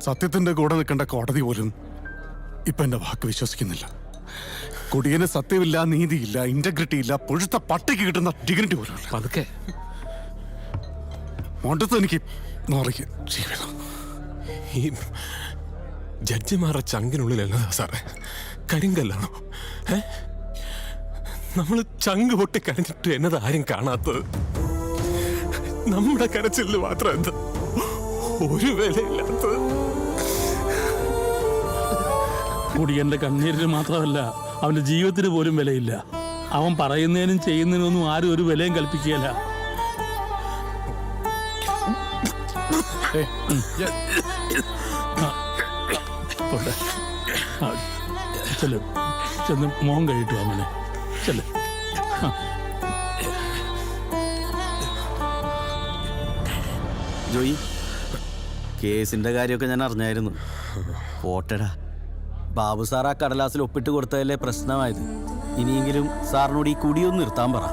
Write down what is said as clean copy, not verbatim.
സത്യത്തിന്റെ കൂടെ നിൽക്കേണ്ട കോടതി പോലും ഇപ്പൊ എന്റെ വാക്ക് വിശ്വസിക്കുന്നില്ല. കുടിയന് സത്യമില്ല, നീതിയില്ല, ഇന്റഗ്രിറ്റി ഇല്ല, പുഴുത്ത പട്ടിക്ക് കിട്ടുന്ന ഡിഗ്നിറ്റി പോലും ഇല്ല. പതുക്കെ മോണ്ടത്ത് എനിക്ക് നോറിക്ക് ജീവിതം. ഈ ജഡ്ജിമാരുടെ ചങ്കിനുള്ളിലല്ല സാറേ, കരിങ്കല്ലാണോ? നമ്മൾ ചങ്ക് പൊട്ടി കരഞ്ഞിട്ട് എന്നത് ആരും കാണാത്തത്. നമ്മുടെ കരച്ചില് മാത്രം എന്താ ഒരു വിലയില്ലാത്തത്. കുടിയന്റെ കണ്ണീരിന് മാത്രമല്ല, അവന്റെ ജീവിതത്തിന് പോലും വിലയില്ല. അവൻ പറയുന്നതിനും ചെയ്യുന്നതിനൊന്നും ആരും ഒരു വിലയും കൽപ്പിക്കുകയല്ല. ചെന്ന് മോഹം കഴിയിട്ടു അവനെ. ചെല്ല്. ജോയി, കേസിന്റെ കാര്യമൊക്കെ ഞാൻ അറിഞ്ഞായിരുന്നു. പോട്ടടാ, ബാബു സാർ ആ കടലാസിൽ ഒപ്പിട്ട് കൊടുത്തതല്ലേ പ്രശ്നമായത്. ഇനിയെങ്കിലും സാറിനോട് ഈ കുടിയൊന്ന് നിർത്താൻ പറ.